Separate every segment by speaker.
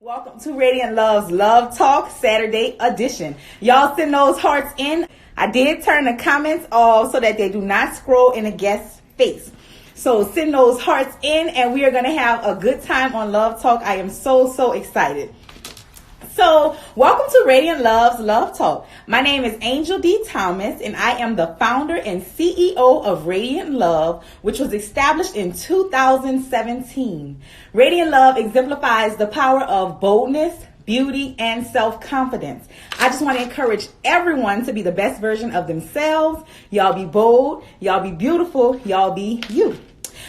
Speaker 1: Welcome to Radiant Love's Love Talk Saturday edition. Y'all send those hearts in. I did turn the comments off so that they do not scroll in a guest's face. So send those hearts in and we are going to have a good time on Love Talk. I am so excited. So, welcome to Radiant Love's Love Talk. My name is Angel D. Thomas, and I am the founder and CEO of Radiant Love, which was established in 2017. Radiant Love exemplifies the power of boldness, beauty, and self-confidence. I just want to encourage everyone to be the best version of themselves. Y'all be bold, y'all be beautiful, y'all be you.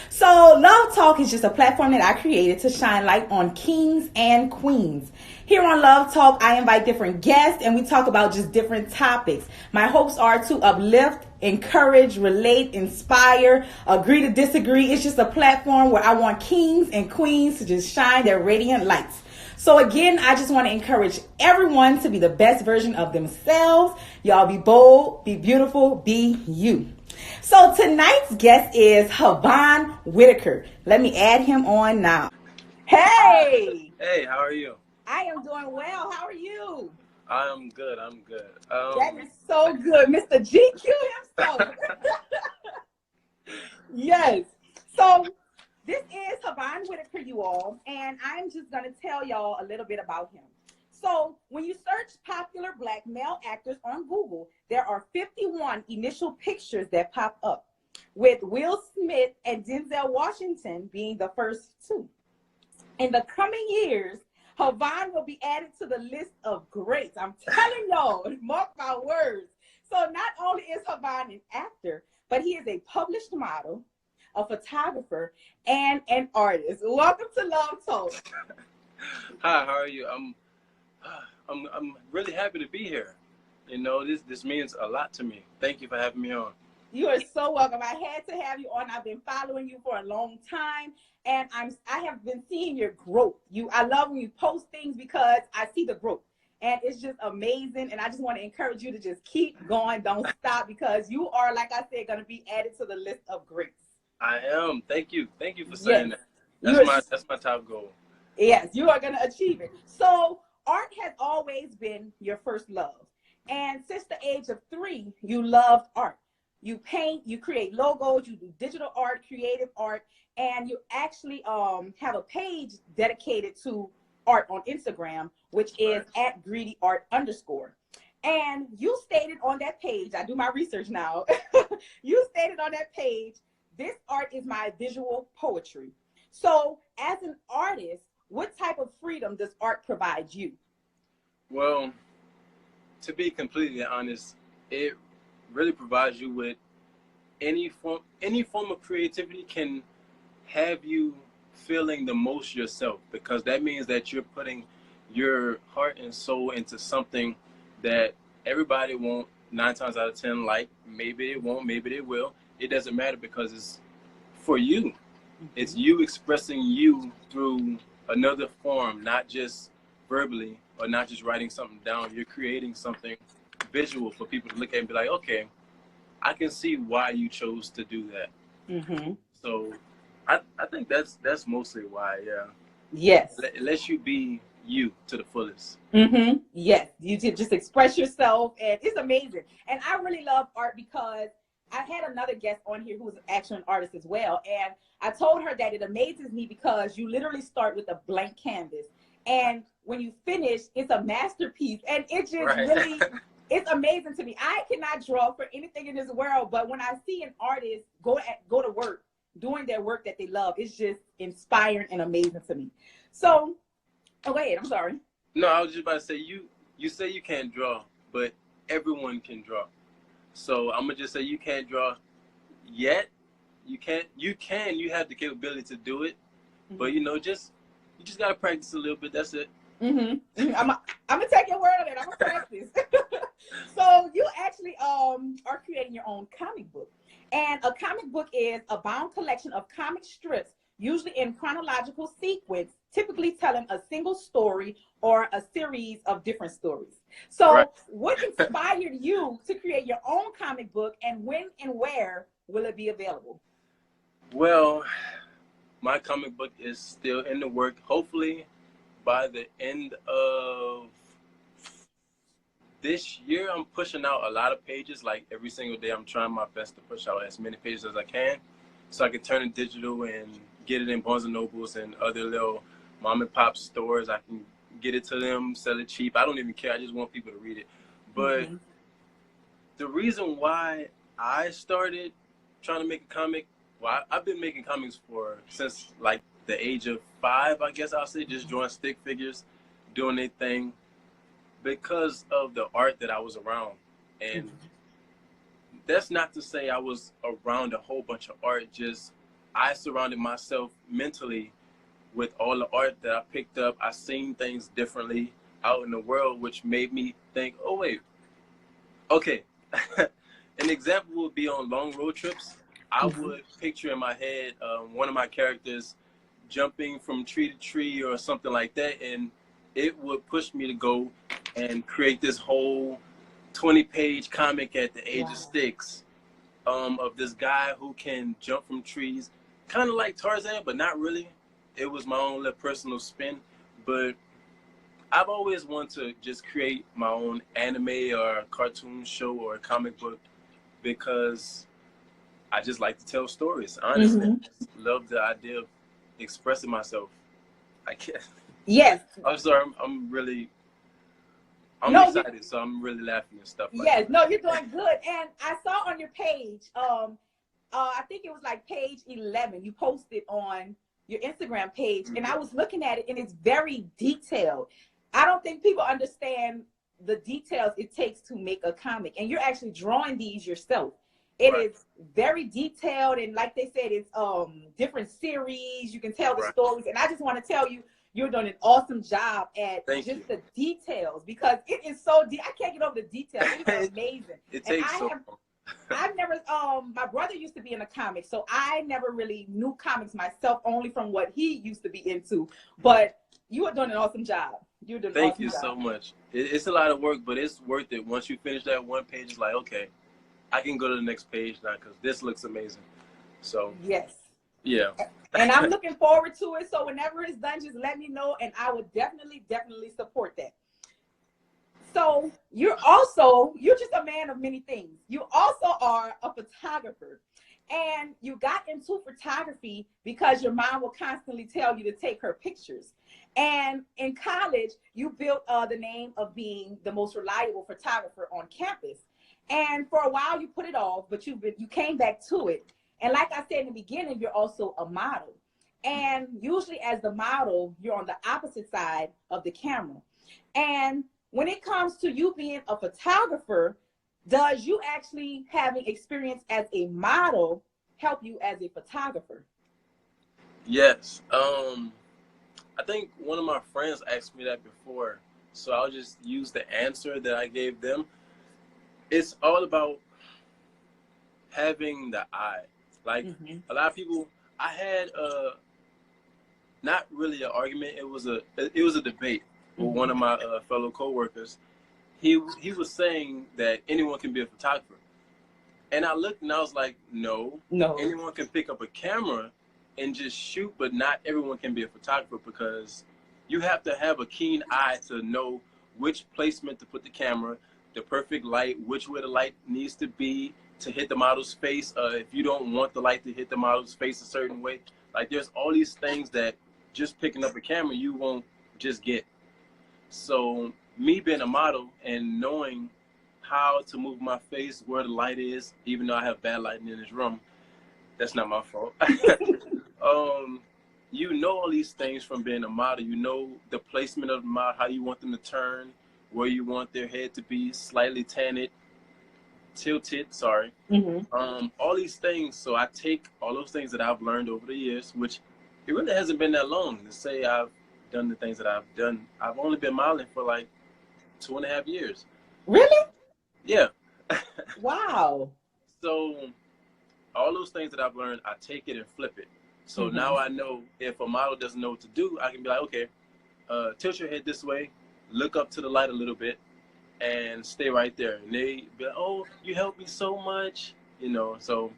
Speaker 1: So Love Talk is just a platform that I created to shine light on kings and queens. Here on Love Talk, I invite different guests and we talk about just different topics. My hopes are to uplift, encourage, relate, inspire, agree to disagree. It's just a platform where I want kings and queens to just shine their radiant lights. So again, I just want to encourage everyone to be the best version of themselves. Y'all be bold, be beautiful, be you. So tonight's guest is Javan Whitaker. Let me add him on now. Hey!
Speaker 2: Hey, how are you?
Speaker 1: I am doing well. How are you?
Speaker 2: I'm good.
Speaker 1: That is so good. Mr. GQ himself. Yes. So this is Javan Whitaker, you all, and I'm just going to tell y'all a little bit about him. So when you search popular black male actors on Google, there are 51 initial pictures that pop up, with Will Smith and Denzel Washington being the first two. In the coming years, Javan will be added to the list of greats. I'm telling y'all, mark my words. So not only is Javan an actor, but he is a published model, a photographer, and an artist. Welcome to Love Talk.
Speaker 2: Hi, how are you? I'm really happy to be here. You know, this means a lot to me. Thank you for having me on.
Speaker 1: You are so welcome. I had to have you on. I've been following you for a long time, and I have been seeing your growth. I love when you post things because I see the growth, and it's just amazing. And I just want to encourage you to just keep going, don't stop, because you are, like I said, going to be added to the list of greats.
Speaker 2: I am. Thank you for saying that. That's my top goal.
Speaker 1: Yes, you are going to achieve it. So art has always been your first love, and since the age of 3, you loved art. You paint, you create logos, you do digital art, creative art, and you actually have a page dedicated to art on Instagram, which is @greedyart_. And you stated on that page, I do my research now, you stated on that page, this art is my visual poetry. So as an artist, what type of freedom does art provide you?
Speaker 2: Well, to be completely honest, it really provides you with any form of creativity can have you feeling the most yourself, because that means that you're putting your heart and soul into something that everybody won't 9 times out of 10 like. Maybe it won't, maybe they will. It doesn't matter, because it's for you. Mm-hmm. It's you expressing you through another form, not just verbally or not just writing something down. You're creating something visual for people to look at and be like, okay, I can see why you chose to do that. Mm-hmm. So I think that's mostly why, yeah.
Speaker 1: Yes.
Speaker 2: It lets you be you to the fullest.
Speaker 1: Mm-hmm. Yes, you just express yourself, and it's amazing. And I really love art because I had another guest on here who was actually an artist as well, and I told her that it amazes me because you literally start with a blank canvas, and when you finish, it's a masterpiece, and it just really, it's amazing to me. I cannot draw for anything in this world, but when I see an artist go to work, doing their work that they love, it's just inspiring and amazing to me. So, oh, go ahead. I'm sorry.
Speaker 2: No, I was just about to say, you say you can't draw, but everyone can draw. So I'm gonna just say you can't draw yet. You have the capability to do it, mm-hmm. But you just gotta practice a little bit. That's it.
Speaker 1: Mm-hmm. I'm gonna take your word on it. I'm gonna practice. So you actually are creating your own comic book, and a comic book is a bound collection of comic strips, usually in chronological sequence, typically telling a single story or a series of different stories. So what inspired you to create your own comic book, and when and where will it be available?
Speaker 2: Well, my comic book is still in the work. Hopefully by the end of this year, I'm pushing out a lot of pages. Like every single day, I'm trying my best to push out as many pages as I can, so I can turn it digital and get it in Barnes and Nobles and other little mom and pop stores. I can get it to them, sell it cheap. I don't even care. I just want people to read it. But the reason why I started trying to make a comic, well, I've been making comics since like the age of 5, I guess I'll say, just drawing stick figures, doing their thing, because of the art that I was around. And that's not to say I was around a whole bunch of art, just I surrounded myself mentally with all the art that I picked up. I seen things differently out in the world, which made me think, oh wait, okay. An example would be on long road trips. I would picture in my head one of my characters jumping from tree to tree or something like that, and it would push me to go and create this whole 20-page comic at the age of 6 of this guy who can jump from trees, kind of like Tarzan, but not really. It was my own little personal spin, but I've always wanted to just create my own anime or cartoon show or comic book, because I just like to tell stories. Honestly, I just love the idea of expressing myself. I can't.
Speaker 1: Yes.
Speaker 2: I'm sorry. I'm excited, so I'm really laughing and stuff like that.
Speaker 1: No, you're doing good. And I saw on your page, I think it was like page 11, you posted on your Instagram page, and I was looking at it, and it's very detailed. I don't think people understand the details it takes to make a comic, and you're actually drawing these yourself. It is very detailed, and like they said, it's different series. You can tell the stories, and I just want to tell you, you're doing an awesome job at the details, because it is so deep. I can't get over the details. It's amazing. I've never, my brother used to be in a comic, so I never really knew comics myself, only from what he used to be into. But you are doing an awesome job. You're doing
Speaker 2: Thank you so much. It's a lot of work, but it's worth it. Once you finish that one page, it's like, okay, I can go to the next page now because this looks amazing. So
Speaker 1: yes.
Speaker 2: Yeah.
Speaker 1: And I'm looking forward to it. So whenever it's done, just let me know, and I would definitely support that. So you're just a man of many things. You also are a photographer, and you got into photography because your mom will constantly tell you to take her pictures. And in college, you built the name of being the most reliable photographer on campus. And for a while you put it off, but you came back to it. And like I said in the beginning, you're also a model. And usually as the model, you're on the opposite side of the camera. And when it comes to you being a photographer, does you actually having experience as a model help you as a photographer?
Speaker 2: Yes. I think one of my friends asked me that before, so I'll just use the answer that I gave them. It's all about having the eye. Like a lot of people, I had not really an argument. It was a debate with one of my fellow coworkers. He was saying that anyone can be a photographer, and I looked and I was like, no, anyone can pick up a camera and just shoot, but not everyone can be a photographer, because you have to have a keen eye to know which placement to put the camera, the perfect light, which way the light needs to be to hit the model's face. If you don't want the light to hit the model's face a certain way, like there's all these things that just picking up a camera you won't just get. So me being a model and knowing how to move my face, where the light is, even though I have bad lighting in this room, that's not my fault. You know all these things from being a model. You know the placement of the model, how you want them to turn, where you want their head to be slightly tilted, sorry. All these things. So I take all those things that I've learned over the years, which it really hasn't been that long to say I've done the things that I've done. I've only been modeling for like 2.5 years.
Speaker 1: Really?
Speaker 2: Yeah.
Speaker 1: Wow.
Speaker 2: So all those things that I've learned, I take it and flip it. So now I know if a model doesn't know what to do, I can be like, okay, tilt your head this way, look up to the light a little bit, and stay right there. And they be like, oh, you helped me so much, you know. So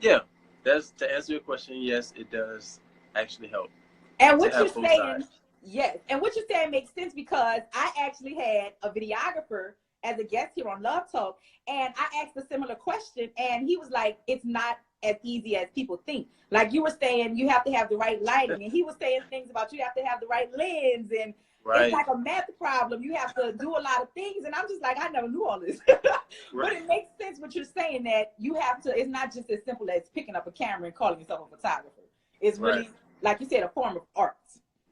Speaker 2: yeah, that's to answer your question. Yes, it does actually help.
Speaker 1: And what you're saying, Yes, and what you're saying makes sense because I actually had a videographer as a guest here on Love Talk, and I asked a similar question, and he was like, "It's not as easy as people think." Like you were saying, you have to have the right lighting, and he was saying things about you have to have the right lens, and it's
Speaker 2: Right.
Speaker 1: like a math problem. You have to do a lot of things, and I'm just like, I never knew all this, but
Speaker 2: Right.
Speaker 1: it makes sense what you're saying that you have to. It's not just as simple as picking up a camera and calling yourself a photographer. It's really,
Speaker 2: Right.
Speaker 1: like you said, a form of art.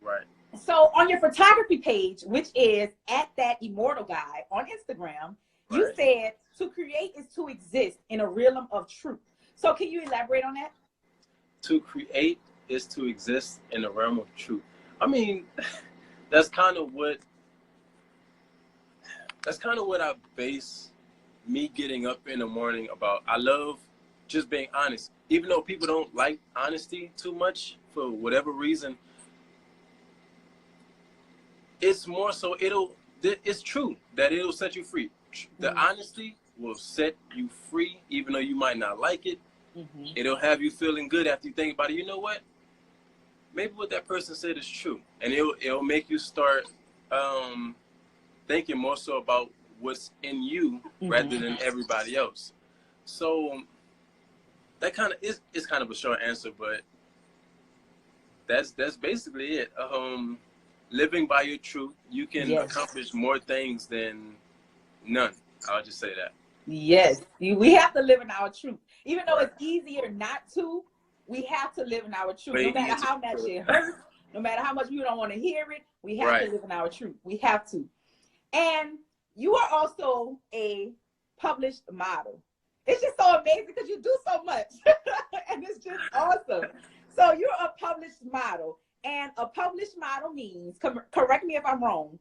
Speaker 2: Right.
Speaker 1: So on your photography page, which is at that immortal guy on Instagram, you
Speaker 2: Right.
Speaker 1: said to create is to exist in a realm of truth. So can you elaborate on that?
Speaker 2: To create is to exist in the realm of truth. I mean, that's kind of what I base me getting up in the morning about. I love just being honest. Even though people don't like honesty too much for whatever reason, it's more so it's true that it'll set you free. The honesty will set you free, even though you might not like it. It'll have you feeling good after you think about it. You know what? Maybe what that person said is true, and it'll make you start thinking more so about what's in you rather than everybody else. So that kind of is kind of a short answer, but that's basically it. Living by your truth, you can accomplish more things than none. I'll just say that.
Speaker 1: Yes, we have to live in our truth. Even though it's easier not to, we have to live in our truth.
Speaker 2: Way
Speaker 1: No matter
Speaker 2: easier.
Speaker 1: how much it hurts, no matter how much we don't want to hear it, we have to live in our truth. We have to. And you are also a published model. It's just so amazing because you do so much. And it's just awesome. So you're a published model. And a published model means, correct me if I'm wrong,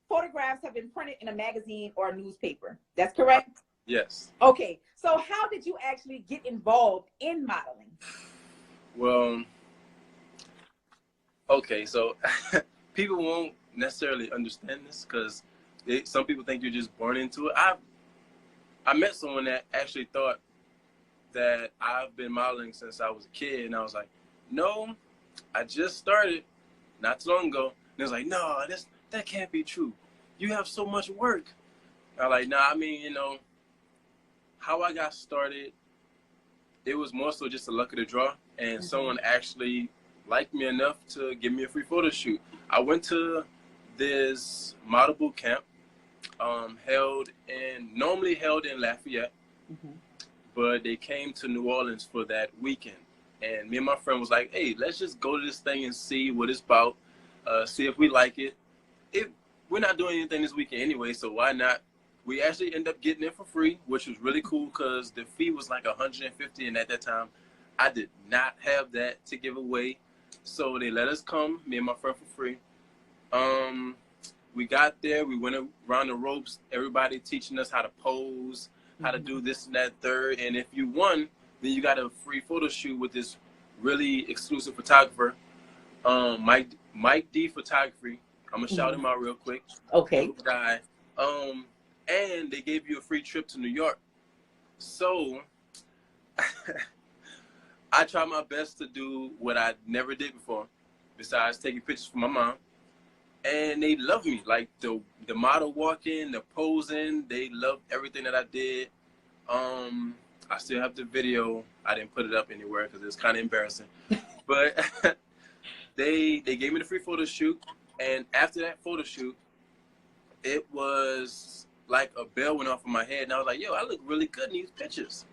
Speaker 1: photographs have been printed in a magazine or a newspaper. That's correct?
Speaker 2: Yes.
Speaker 1: Okay. So how did you actually get involved in modeling?
Speaker 2: Well, okay. So people won't necessarily understand this because some people think you're just born into it. I met someone that actually thought that I've been modeling since I was a kid, and I was like, no, I just started not too long ago. And it was like, no, that can't be true. You have so much work. I'm like, nah, I mean, you know, how I got started, it was more so just the luck of the draw, and someone actually liked me enough to give me a free photo shoot. I went to this model boot camp, normally held in Lafayette, but they came to New Orleans for that weekend. And me and my friend was like, hey, let's just go to this thing and see what it's about, see if we like it. We're not doing anything this weekend anyway, so why not? We actually ended up getting it for free, which was really cool because the fee was like $150, and at that time, I did not have that to give away. So they let us come, me and my friend, for free. We got there, we went around the ropes, everybody teaching us how to pose, how to do this and that third, and if you won, then you got a free photo shoot with this really exclusive photographer, Mike D Photography. I'm gonna shout him out real quick.
Speaker 1: Okay.
Speaker 2: Guy. And they gave you a free trip to New York. So I tried my best to do what I never did before, besides taking pictures for my mom. And they loved me. Like the model walking, the posing, they loved everything that I did. I still have the video. I didn't put it up anywhere because it's kind of embarrassing. But they gave me the free photo shoot. And after that photo shoot, it was like a bell went off in my head. And I was like, yo, I look really good in these pictures.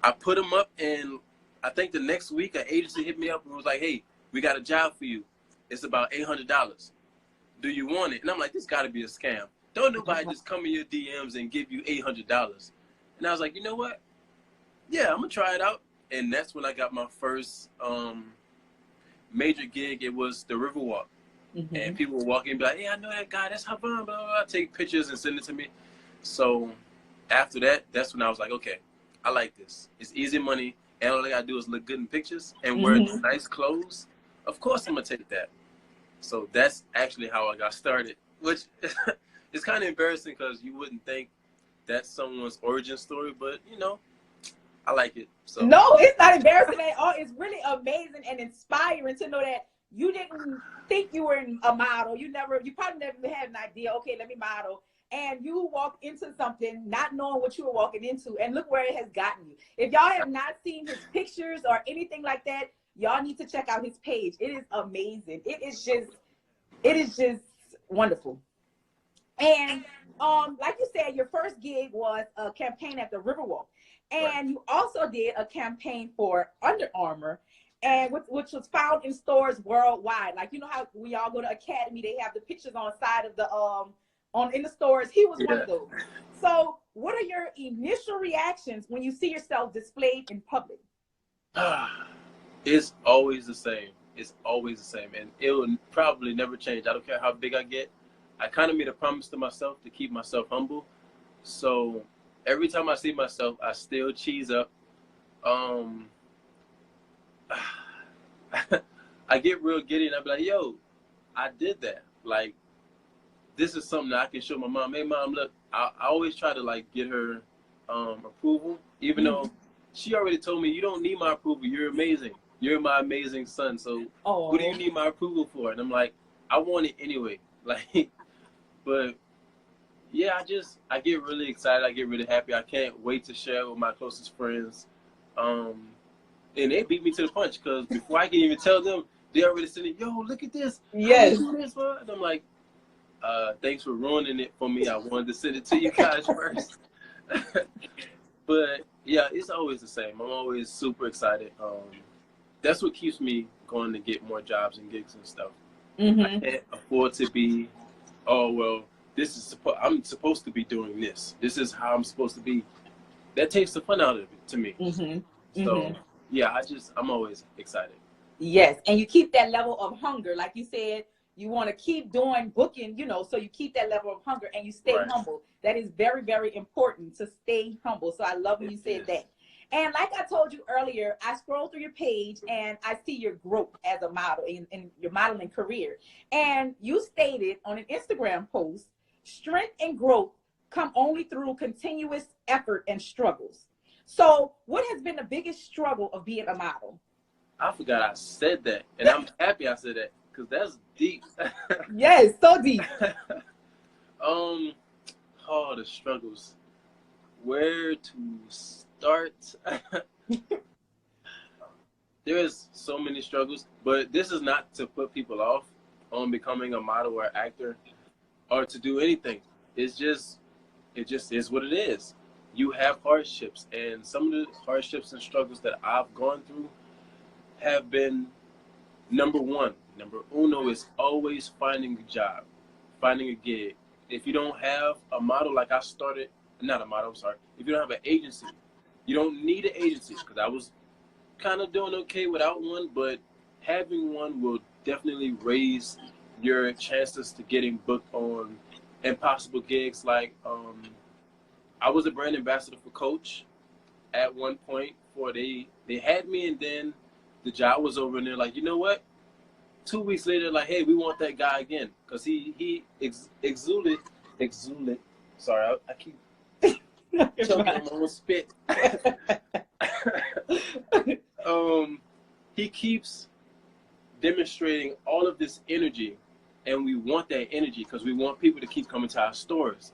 Speaker 2: I put them up, and I think the next week an agency hit me up and was like, hey, we got a job for you. It's about $800. Do you want it? And I'm like, this got to be a scam. Don't nobody just come in your DMs and give you $800. And I was like, you know what? Yeah, I'm going to try it out. And that's when I got my first major gig. It was the Riverwalk. And people would walk in and be like, hey, I know that guy. That's Javan, blah, blah, blah. Take pictures and send it to me. So after that, that's when I was like, okay, I like this. It's easy money. And all I got to do is look good in pictures and wear nice clothes. Of course I'm going to take that. So that's actually how I got started, which is kind of embarrassing because you wouldn't think that's someone's origin story, but, you know, I like it. So
Speaker 1: no, it's not embarrassing at all. It's really amazing and inspiring to know that you didn't think you were a model. You probably never had an idea, okay, let me model. And you walked into something not knowing what you were walking into, and look where it has gotten you. If y'all have not seen his pictures or anything like that, y'all need to check out his page. It is amazing. It is just wonderful. And like you said, your first gig was a campaign at the Riverwalk,
Speaker 2: Right.
Speaker 1: and you also did a campaign for Under Armour, and which was found in stores worldwide. Like, you know how we all go to Academy, they have the pictures on the side of the on in the stores. He was one
Speaker 2: Yeah.
Speaker 1: of those. So, what are your initial reactions when you see yourself displayed in public?
Speaker 2: It's always the same. It's always the same, and it will probably never change. I don't care how big I get. I kind of made a promise to myself to keep myself humble. So every time I see myself, I still cheese up. Um, I get real giddy, and I be like, "Yo, I did that. Like, this is something that I can show my mom. Hey, mom, look." I always try to like get her approval, even though she already told me, "You don't need my approval. You're amazing. You're my amazing son. So what do you need my approval for?" And I'm like, "I want it anyway." Like, but yeah, I get really excited. I get really happy. I can't wait to share with my closest friends. And they beat me to the punch because before I can even tell them, they already said, "Yo, look at this.
Speaker 1: Yes.
Speaker 2: How you do this, bro?" And I'm like, thanks for ruining it for me. I wanted to send it to you guys first." But yeah, it's always the same. I'm always super excited. That's what keeps me going to get more jobs and gigs and stuff. I can't afford to be, oh, well, I'm supposed to be doing this. This is how I'm supposed to be. That takes the fun out of it to me. So yeah, I'm always excited.
Speaker 1: Yes, and you keep that level of hunger, like you said. You want to keep doing booking, you know, so you keep that level of hunger and you stay
Speaker 2: Right.
Speaker 1: humble. That is very, very important, to stay humble. So I love when you said that. And like I told you earlier, I scroll through your page and I see your growth as a model in your modeling career. And you stated on an Instagram post, strength and growth come only through continuous effort and struggles. So what has been the biggest struggle of being a model?
Speaker 2: I forgot I said that, and I'm happy I said that because that's deep.
Speaker 1: Yes, so deep.
Speaker 2: Oh, the struggles. Where to start? There's so many struggles, but this is not to put people off on becoming a model or actor or to do anything. It just is what it is. You have hardships, and some of the hardships and struggles that I've gone through have been number uno is always finding a job, finding a gig. If you don't have a model, like I started, not a model, I'm sorry. If you don't have an agency, you don't need an agency because I was kind of doing okay without one, but having one will definitely raise your chances to getting booked on impossible gigs. Like I was a brand ambassador for Coach at one point. For they had me, and then the job was over, and they're like, you know what? 2 weeks later, like, hey, we want that guy again because he exuded. Sorry, I keep choking on my own spit. He keeps demonstrating all of this energy, and we want that energy because we want people to keep coming to our stores.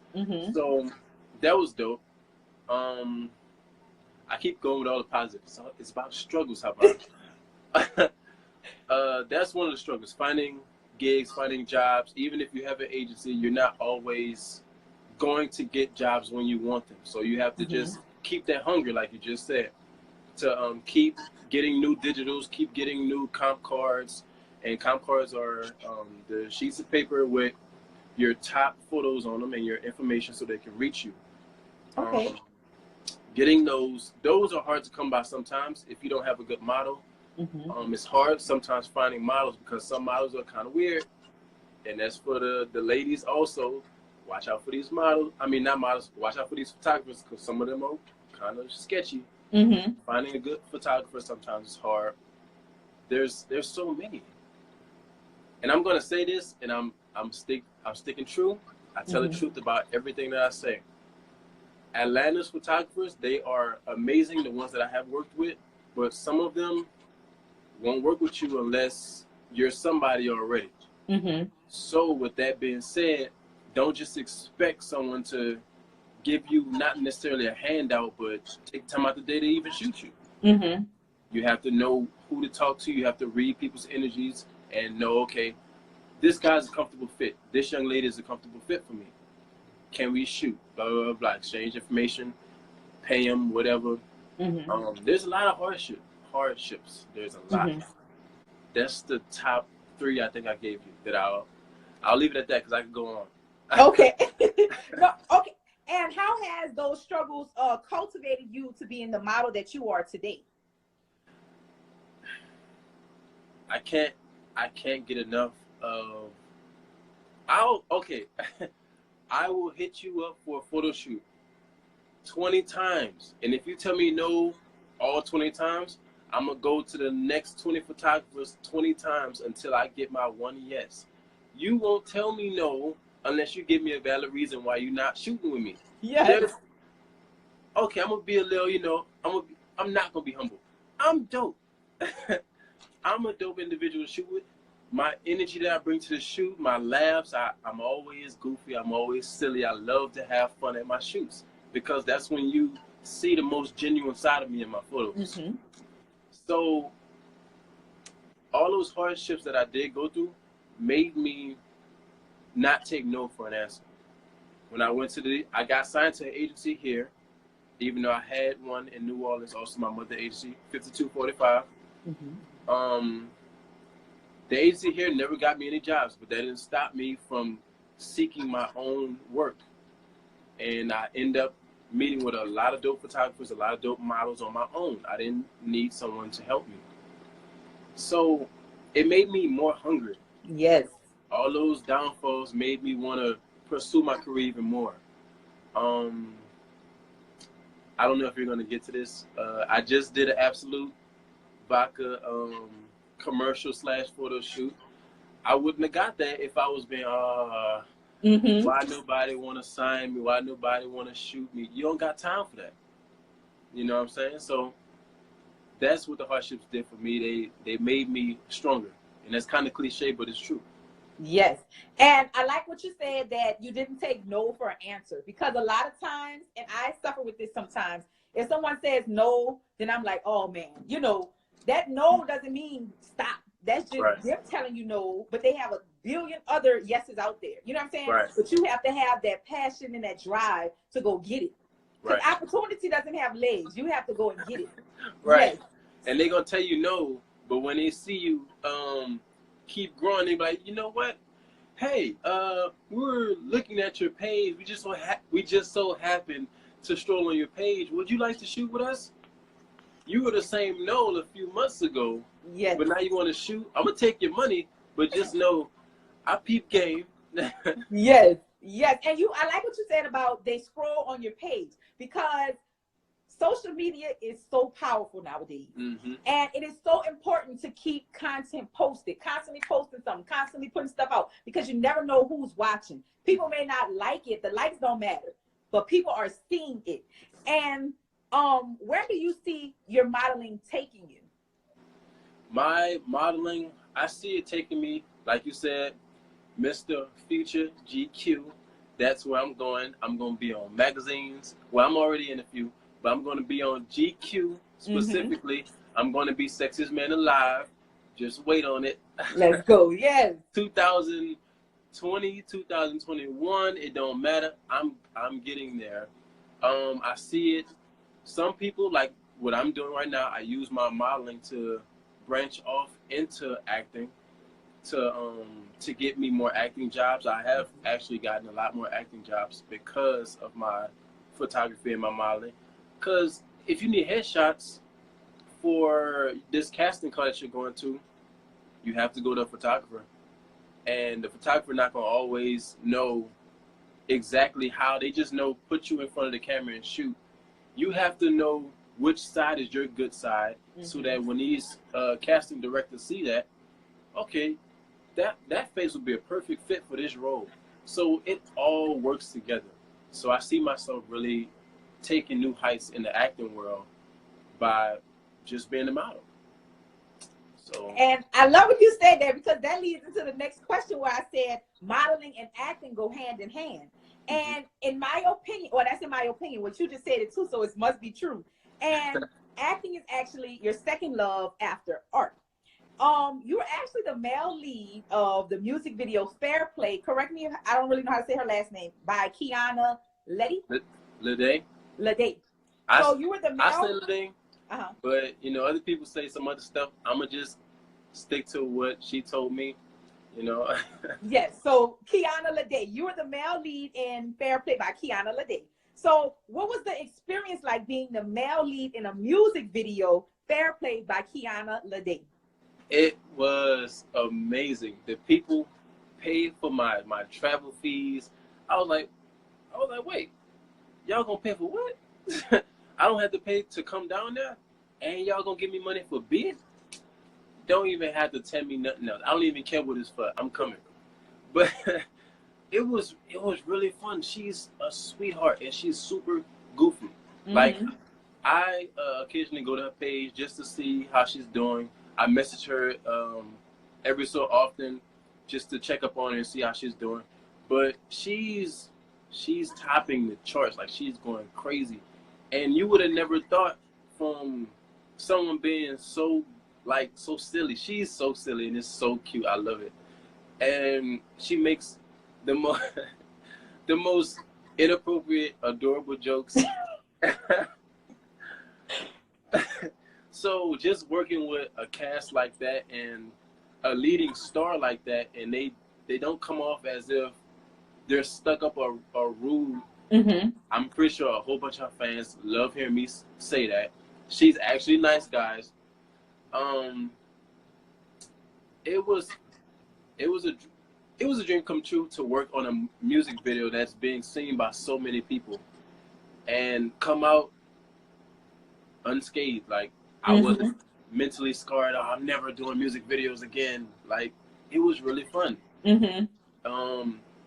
Speaker 2: So that was dope. I keep going with all the positives. It's about struggles. How about that's one of the struggles. Finding gigs, finding jobs. Even if you have an agency, you're not always going to get jobs when you want them. So you have to just keep that hunger, like you just said, to keep getting new digitals, keep getting new comp cards. And comp cards are the sheets of paper with your top photos on them and your information so they can reach you.
Speaker 1: Okay.
Speaker 2: Getting those are hard to come by sometimes if you don't have a good model. It's hard sometimes finding models because some models are kind of weird, and that's for the ladies also. Watch out for these models. I mean, not models. Watch out for these photographers because some of them are kind of sketchy. Finding a good photographer sometimes is hard. There's so many, and I'm gonna say this, and I'm sticking true. I tell the truth about everything that I say. Atlanta's photographers, they are amazing, the ones that I have worked with, but some of them won't work with you unless you're somebody already.
Speaker 1: Mm-hmm.
Speaker 2: So with that being said, don't just expect someone to give you not necessarily a handout, but take time out the day to even shoot you.
Speaker 1: Mm-hmm.
Speaker 2: You have to know who to talk to. You have to read people's energies and know, okay, this guy's a comfortable fit. This young lady is a comfortable fit for me. Can we shoot? Blah, blah, blah, blah. Exchange information, pay them, whatever.
Speaker 1: Mm-hmm.
Speaker 2: There's a lot of hardships. There's a lot.
Speaker 1: Mm-hmm.
Speaker 2: That's the top 3 I think I gave you. That I'll leave it at that because I could go on.
Speaker 1: Okay. No, okay. And how has those struggles cultivated you to being the model that you are today?
Speaker 2: I can't get enough of. Okay. I will hit you up for a photo shoot 20 times, and if you tell me no all 20 times, I'm gonna go to the next 20 photographers 20 times until I get my one yes. You won't tell me no unless you give me a valid reason why you're not shooting with me.
Speaker 1: Yes.
Speaker 2: Okay, I'm gonna be a little, I'm not gonna be humble. I'm dope. I'm a dope individual to shoot with. My energy that I bring to the shoot, my laughs, I'm always goofy. I'm always silly. I love to have fun at my shoots because that's when you see the most genuine side of me in my photos.
Speaker 1: Mm-hmm.
Speaker 2: So all those hardships that I did go through made me not take no for an answer. When I got signed to an agency here, even though I had one in New Orleans, also my mother agency, 5245.
Speaker 1: Mm-hmm.
Speaker 2: The agency here never got me any jobs, but that didn't stop me from seeking my own work. And I end up meeting with a lot of dope photographers, a lot of dope models on my own. I didn't need someone to help me. So it made me more hungry.
Speaker 1: Yes.
Speaker 2: All those downfalls made me want to pursue my career even more. I don't know if you're going to get to this. I just did an Absolute Vodka commercial / photo shoot. I wouldn't have got that if I was being,
Speaker 1: Mm-hmm.
Speaker 2: why nobody want to sign me? Why nobody want to shoot me? You don't got time for that. You know what I'm saying? So that's what the hardships did for me. They made me stronger. And that's kind of cliche, but it's true.
Speaker 1: Yes. And I like what you said, that you didn't take no for an answer, because a lot of times, and I suffer with this sometimes, if someone says no, then I'm like, oh man, that no doesn't mean stop. That's just
Speaker 2: Right.
Speaker 1: them telling you no, but they have a billion other yeses out there. You know what I'm saying?
Speaker 2: Right.
Speaker 1: But you have to have that passion and that drive to go get it. Because
Speaker 2: Right.
Speaker 1: opportunity doesn't have legs. You have to go and get it.
Speaker 2: Right.
Speaker 1: Yes.
Speaker 2: And they're going to tell you no, but when they see you keep growing, they be like, you know what? Hey, we're looking at your page. We just so happened to stroll on your page. Would you like to shoot with us? You were the same no a few months ago.
Speaker 1: Yes.
Speaker 2: But now you want to shoot. I'm gonna take your money, but just know I peep game.
Speaker 1: Yes. Yes. And I like what you said about they scroll on your page, because social media is so powerful nowadays.
Speaker 2: Mm-hmm.
Speaker 1: And it is so important to keep content posted, constantly posting something, constantly putting stuff out, because you never know who's watching. People may not like it. The likes don't matter, but people are seeing it. And where do you see your modeling taking you?
Speaker 2: My modeling, I see it taking me, like you said, Mr. Future GQ. That's where I'm going. I'm going to be on magazines. Well, I'm already in a few, but I'm going to be on GQ specifically. Mm-hmm. I'm going to be Sexiest Man Alive. Just wait on it.
Speaker 1: Let's go. Yes.
Speaker 2: 2020, 2021, it don't matter. I'm getting there. I see it. Some people, like what I'm doing right now, I use my modeling to branch off into acting to get me more acting jobs. I have actually gotten a lot more acting jobs because of my photography and my modeling. Because if you need headshots for this casting call that you're going to, you have to go to a photographer. And the photographer not going to always know exactly how. They just know put you in front of the camera and shoot. You have to know which side is your good side, so that when these casting directors see that, okay, that face would be a perfect fit for this role. So it all works together. So I see myself really taking new heights in the acting world by just being a model. So,
Speaker 1: and I love when you said that, because that leads into the next question where I said modeling and acting go hand in hand. And in my opinion, or that's in my opinion, what you just said it too, so it must be true. And acting is actually your second love after art. You were actually the male lead of the music video Fair Play. Correct me if I don't really know how to say her last name, by Kiana Letty.
Speaker 2: Lede.
Speaker 1: Lede. So you were the male.
Speaker 2: I say Lede, but you know, other people say some other stuff. I'ma just stick to what she told me. You know.
Speaker 1: Yes. So Kiana Lede, you were the male lead in Fair Play by Kiana Lede. So what was the experience like being the male lead in a music video Fair Play by Kiana Lede?
Speaker 2: It was amazing. The people paid for my travel fees. I was like, wait, y'all gonna pay for what? I don't have to pay to come down there, and y'all gonna give me money for being? Don't even have to tell me nothing else. I don't even care what it's for. I'm coming. But it was really fun. She's a sweetheart, and she's super goofy. Like, I occasionally go to her page just to see how she's doing. I message her every so often just to check up on her and see how she's doing. But she's topping the charts. Like, she's going crazy. And you would have never thought from someone being so silly. She's so silly, and it's so cute. I love it. And she makes the most inappropriate, adorable jokes. So just working with a cast like that and a leading star like that, and they don't come off as if they're stuck up or rude. I'm pretty sure a whole bunch of fans love hearing me say that. She's actually nice, guys. It was a dream come true to work on a music video that's being seen by so many people and come out unscathed. Like, I wasn't mentally scarred. Oh, I'm never doing music videos again. Like, it was really fun. They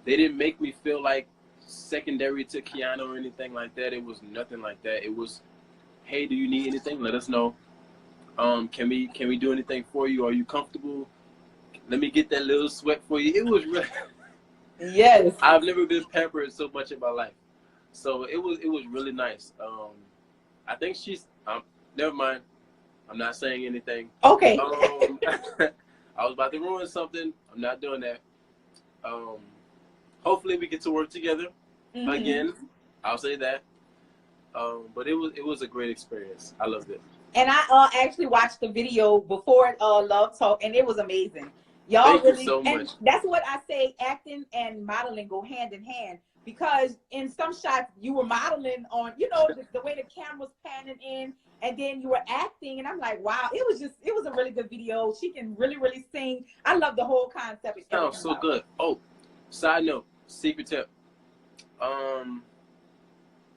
Speaker 2: didn't make me feel like secondary to Kiana or anything like that. It was nothing like that. It was, hey, do you need anything? Let us know. Can we do anything for you? Are you comfortable? Let me get that little sweat for you. It was really
Speaker 1: yes.
Speaker 2: I've never been pampered so much in my life. So it was really nice. I think she's never mind. I'm not saying anything.
Speaker 1: Okay.
Speaker 2: I was about to ruin something. I'm not doing that. Hopefully we get to work together again. I'll say that. But it was a great experience. I loved it.
Speaker 1: And I actually watched the video before Love Talk, and it was amazing. Y'all
Speaker 2: Thank
Speaker 1: really,
Speaker 2: you so much.
Speaker 1: And that's what I say, acting and modeling go hand in hand, because in some shots you were modeling on, you know, the way the camera was panning in, and then you were acting, and I'm like, wow, it was a really good video. She can really, really sing. I love the whole concept.
Speaker 2: It sounds so good. Oh, side note, secret tip.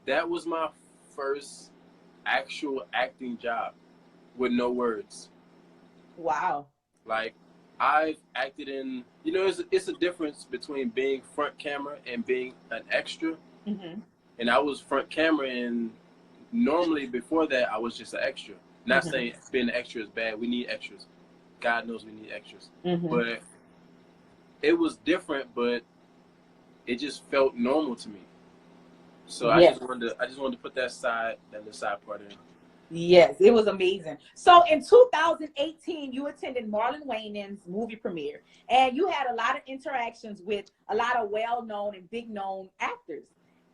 Speaker 2: That was my first actual acting job with no words.
Speaker 1: Wow.
Speaker 2: Like, I've acted in, you know, it's a difference between being front camera and being an extra. And I was front camera, and normally before that I was just an extra. Not saying being an extra is bad. We need extras. God knows we need extras. But it was different, but it just felt normal to me. So I just wanted to put that side part in.
Speaker 1: Yes, it was amazing. So in 2018, you attended Marlon Wayans' movie premiere, and you had a lot of interactions with a lot of well-known and big-known actors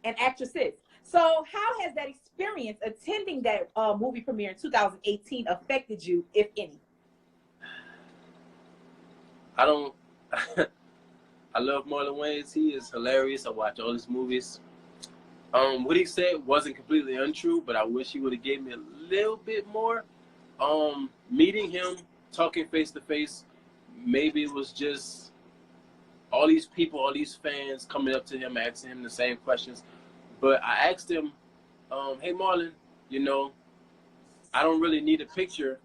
Speaker 1: and actresses. So how has that experience attending that movie premiere in 2018 affected you, if any?
Speaker 2: I don't. I love Marlon Wayans. He is hilarious. I watch all his movies. What he said wasn't completely untrue, but I wish he would have gave me a little bit more. Meeting him, talking face to face, maybe it was just all these people, all these fans coming up to him, asking him the same questions. But I asked him, hey Marlon, you know, I don't really need a picture,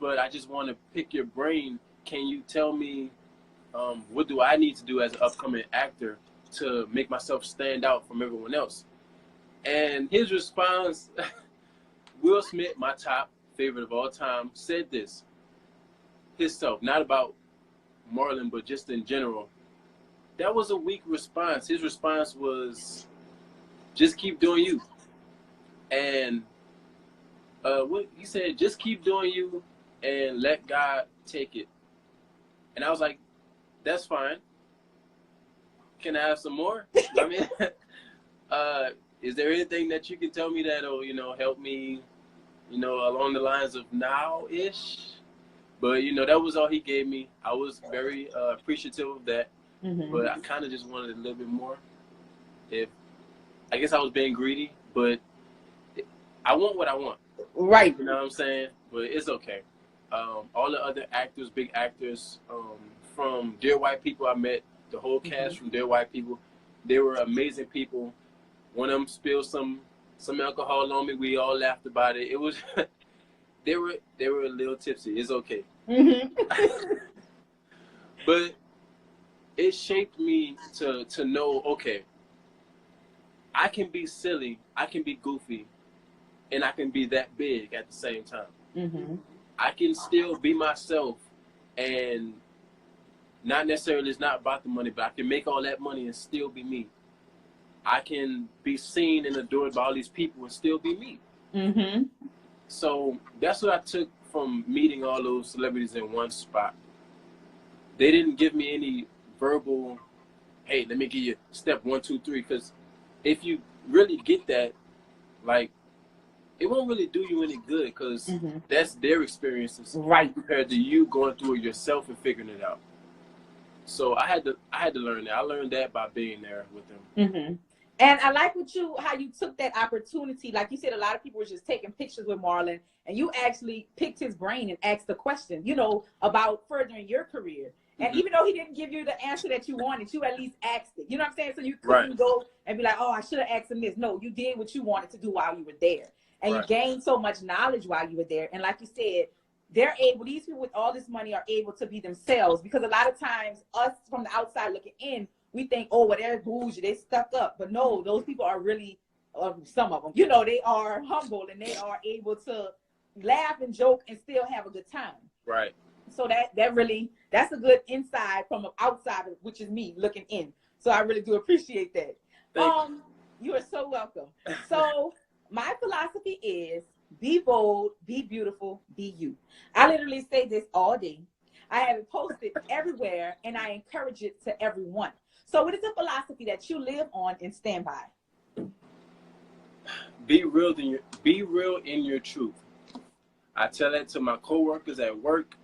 Speaker 2: but I just want to pick your brain. Can you tell me what do I need to do as an upcoming actor to make myself stand out from everyone else? And his response, Will Smith, my top favorite of all time, said this. himself, not about Marlon, but just in general. That was a weak response. His response was, just keep doing you. And what he said, just keep doing you and let God take it. And I was like, that's fine. Can I have some more? I mean, is there anything that you can tell me that'll, help me, along the lines of now-ish? But, that was all he gave me. I was very appreciative of that. Mm-hmm. But I kind of just wanted a little bit more. I guess I was being greedy, but I want what I want.
Speaker 1: Right.
Speaker 2: You know what I'm saying? But it's okay. All the other actors, big actors, from Dear White People I met, the whole cast from Dear White People, they were amazing people. One of them spilled some alcohol on me. We all laughed about it. It was they were a little tipsy. It's okay. Mm-hmm. But it shaped me to know, okay, I can be silly, I can be goofy, and I can be that big at the same time. Mm-hmm. I can still be myself, and not necessarily it's not about the money, but I can make all that money and still be me. I can be seen and adored by all these people and still be me. Mm-hmm. So that's what I took from meeting all those celebrities in one spot. They didn't give me any verbal, hey, let me give you step 1, 2, 3, because if you really get that, like, it won't really do you any good, because that's their experiences, right, compared to you going through it yourself and figuring it out. So I had to learn that. I learned that by being there with them.
Speaker 1: Mm-hmm. And I like how you took that opportunity. Like you said, a lot of people were just taking pictures with Marlon, and you actually picked his brain and asked the question, about furthering your career. And even though he didn't give you the answer that you wanted, you at least asked it. You know what I'm saying? So you couldn't go and be like, oh, I should have asked him this. No, you did what you wanted to do while you were there. And you gained so much knowledge while you were there. And like you said, these people with all this money are able to be themselves, because a lot of times us from the outside looking in, we think, oh, well, they're bougie, they stuck up. But no, those people are really, some of them, they are humble, and they are able to laugh and joke and still have a good time.
Speaker 2: Right.
Speaker 1: So that's a good insight from an outsider, which is me looking in. So I really do appreciate that. You are so welcome. So my philosophy is be bold, be beautiful, be you. I literally say this all day. I have it posted everywhere, and I encourage it to everyone. So what is a philosophy that you live on and stand by?
Speaker 2: Be real in your truth. I tell that to my coworkers at work.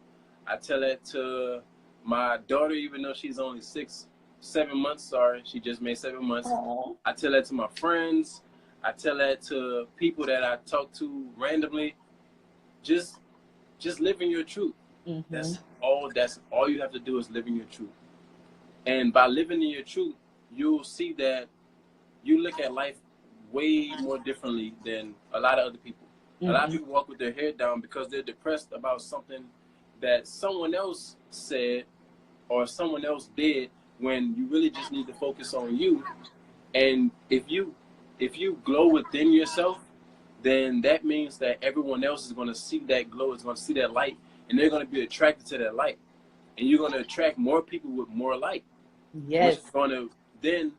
Speaker 2: I tell that to my daughter, even though she's only 7 months. Sorry, she just made 7 months. Aww. I tell that to my friends. I tell that to people that I talk to randomly. Just live in your truth. Mm-hmm. That's all you have to do is live in your truth. And by living in your truth, you'll see that you look at life way more differently than a lot of other people. Mm-hmm. A lot of people walk with their head down because they're depressed about something that someone else said or someone else did, when you really just need to focus on you. And if you glow within yourself, then that means that everyone else is going to see that glow, is going to see that light, and they're going to be attracted to that light. And you're going to attract more people with more light. Yes. Which is going to, then,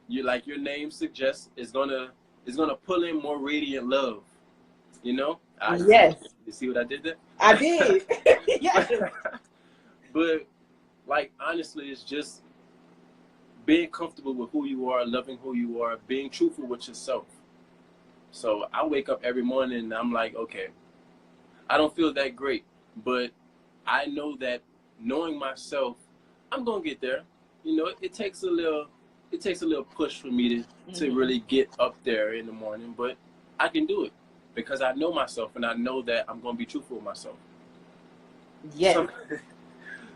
Speaker 2: like your name suggests, is going to pull in more radiant love. Yes. You see what I did there?
Speaker 1: I did. Yes.
Speaker 2: But, like, honestly, it's just being comfortable with who you are, loving who you are, being truthful with yourself. So I wake up every morning and I'm like, okay, I don't feel that great, but I know that knowing myself, I'm gonna get there. It takes a little push for me to really get up there in the morning, but I can do it because I know myself, and I know that I'm gonna be truthful with myself.
Speaker 1: Yes.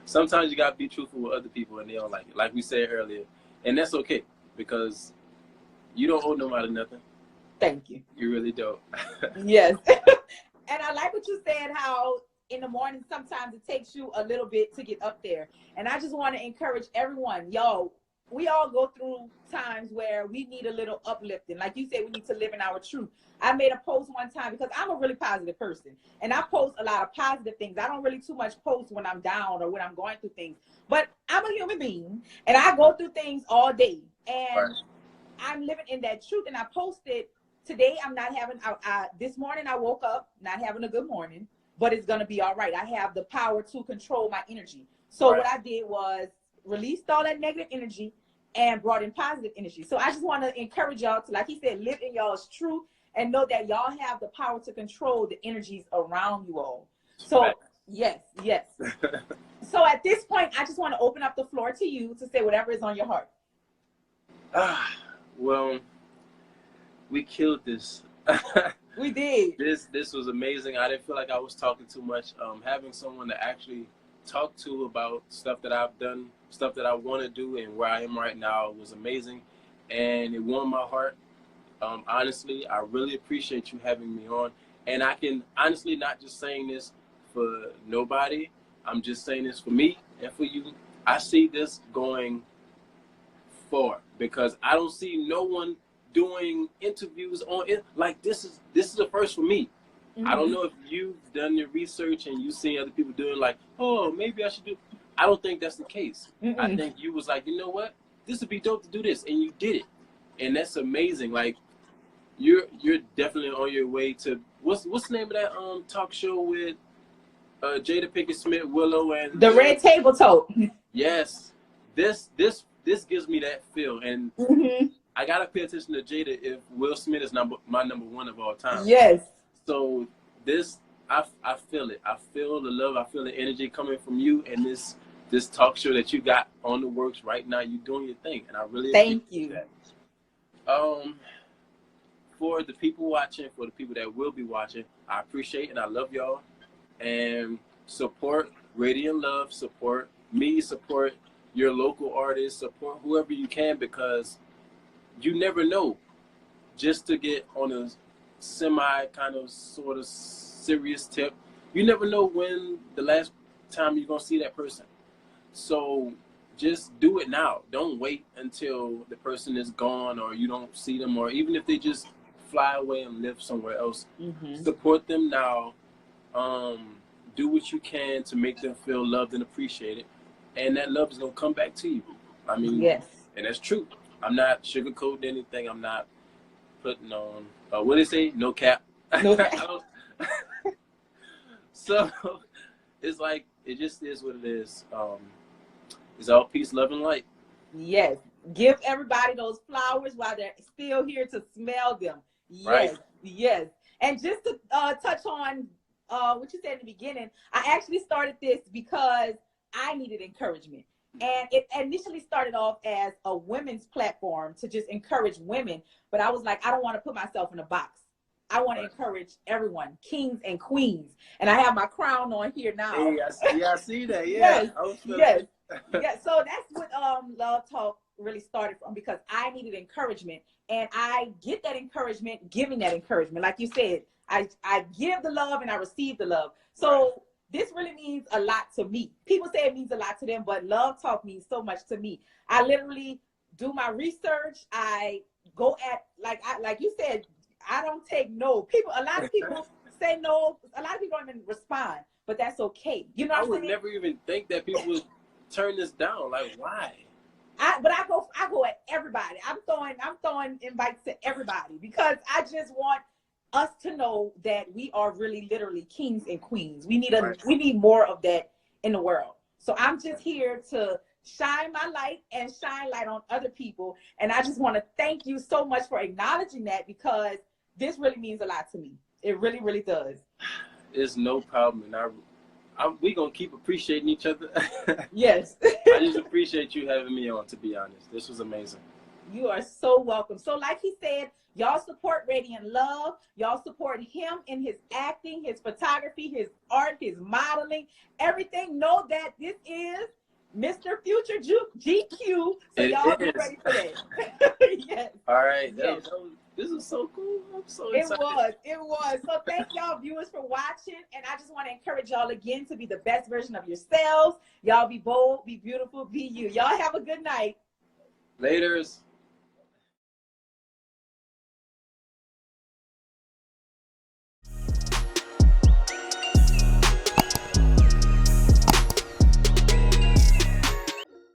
Speaker 2: Sometimes you gotta be truthful with other people, and they don't like it, like we said earlier, and that's okay because you don't owe nobody nothing.
Speaker 1: Thank you.
Speaker 2: You really don't.
Speaker 1: Yes. And I like what you said, how in the morning sometimes it takes you a little bit to get up there. And I just want to encourage everyone, we all go through times where we need a little uplifting. Like you said, we need to live in our truth. I made a post one time because I'm a really positive person and I post a lot of positive things. I don't really too much post when I'm down or when I'm going through things, but I'm a human being and I go through things all day and I'm living in that truth. And I posted today, I'm not having, this morning I woke up not having a good morning, but it's going to be all right. I have the power to control my energy. So what I did was released all that negative energy and brought in positive energy. So I just want to encourage y'all to, like he said, live in y'all's truth and know that y'all have the power to control the energies around you all. So yes. So at this point, I just want to open up the floor to you to say whatever is on your heart.
Speaker 2: Well, we killed this.
Speaker 1: We did.
Speaker 2: This was amazing. I didn't feel like I was talking too much. Having someone to actually talk to about stuff that I've done, stuff that I want to do, and where I am right now was amazing, and it warmed my heart. Honestly, I really appreciate you having me on, and I can honestly not just saying this for nobody. I'm just saying this for me and for you. I see this going far because I don't see no one doing interviews on it like this is the first for me. I don't know if you've done your research and you've seen other people doing like, oh, maybe I should do. I don't think that's the case. I think you was like, you know what, this would be dope to do this, and you did it, and that's amazing. Like you're definitely on your way to what's the name of that talk show with Jada Pinkett Smith, Willow, and
Speaker 1: the Red Table Talk.
Speaker 2: Yes, this gives me that feel, and I gotta pay attention to Jada if Will Smith is my number one of all time.
Speaker 1: Yes.
Speaker 2: So this, I feel it. I feel the love. I feel the energy coming from you, and this talk show that you got on the works right now. You're doing your thing, and I really
Speaker 1: thank you.
Speaker 2: That. For the people watching, for the people that will be watching, I appreciate and I love y'all, and support Radiant Love, support me, support your local artists, support whoever you can, because you never know. Just to get on a semi kind of sort of serious tip, you never know when the last time you're gonna see that person. So just do it now. Don't wait until the person is gone or you don't see them, or even if they just fly away and live somewhere else. Support them now. Do what you can to make them feel loved and appreciated, and that love is gonna come back to you. I mean, yes, and that's true. I'm not sugarcoating anything. I'm not putting on what they say, no cap. No cap. So it's like, it just is what it is. It's all peace, love, and light.
Speaker 1: Yes. Give everybody those flowers while they're still here to smell them. Yes. Yes. And just to touch on what you said in the beginning, I actually started this because I needed encouragement. And it initially started off as a women's platform to just encourage women. But I was like, I don't want to put myself in a box. I want to encourage everyone, kings and queens. And I have my crown on here now.
Speaker 2: Hey, I see that. Yeah.
Speaker 1: Yes. Yeah. So that's what Love Talk really started from, because I needed encouragement. And I get that encouragement, giving that encouragement. Like you said, I give the love and I receive the love. So this really means a lot to me. People say it means a lot to them, but Love Talk means so much to me. I literally do my research. I go at, like you said, I don't take no. A lot of people say no. A lot of people don't even respond, but that's okay. You know what I'm saying?
Speaker 2: I would never even think that people would turn this down. Like, why?
Speaker 1: But I go at everybody. I'm throwing invites to everybody, because I just want us to know that we are really literally kings and queens. We need more of that in the world. So I'm just here to shine my light and shine light on other people. And I just want to thank you so much for acknowledging that, because this really means a lot to me. It really, really does.
Speaker 2: It's no problem. And we're going to keep appreciating each other.
Speaker 1: Yes.
Speaker 2: I just appreciate you having me on, to be honest. This was amazing.
Speaker 1: You are so welcome. So like he said, y'all support Radiant Love. Y'all support him in his acting, his photography, his art, his modeling, everything. Know that this is Mr. Future GQ. So y'all be ready for that. Yes.
Speaker 2: All right.
Speaker 1: Yes.
Speaker 2: This is so cool. I'm so excited.
Speaker 1: It was. So thank y'all viewers for watching. And I just want to encourage y'all again to be the best version of yourselves. Y'all be bold, be beautiful, be you. Y'all have a good night.
Speaker 2: Laters.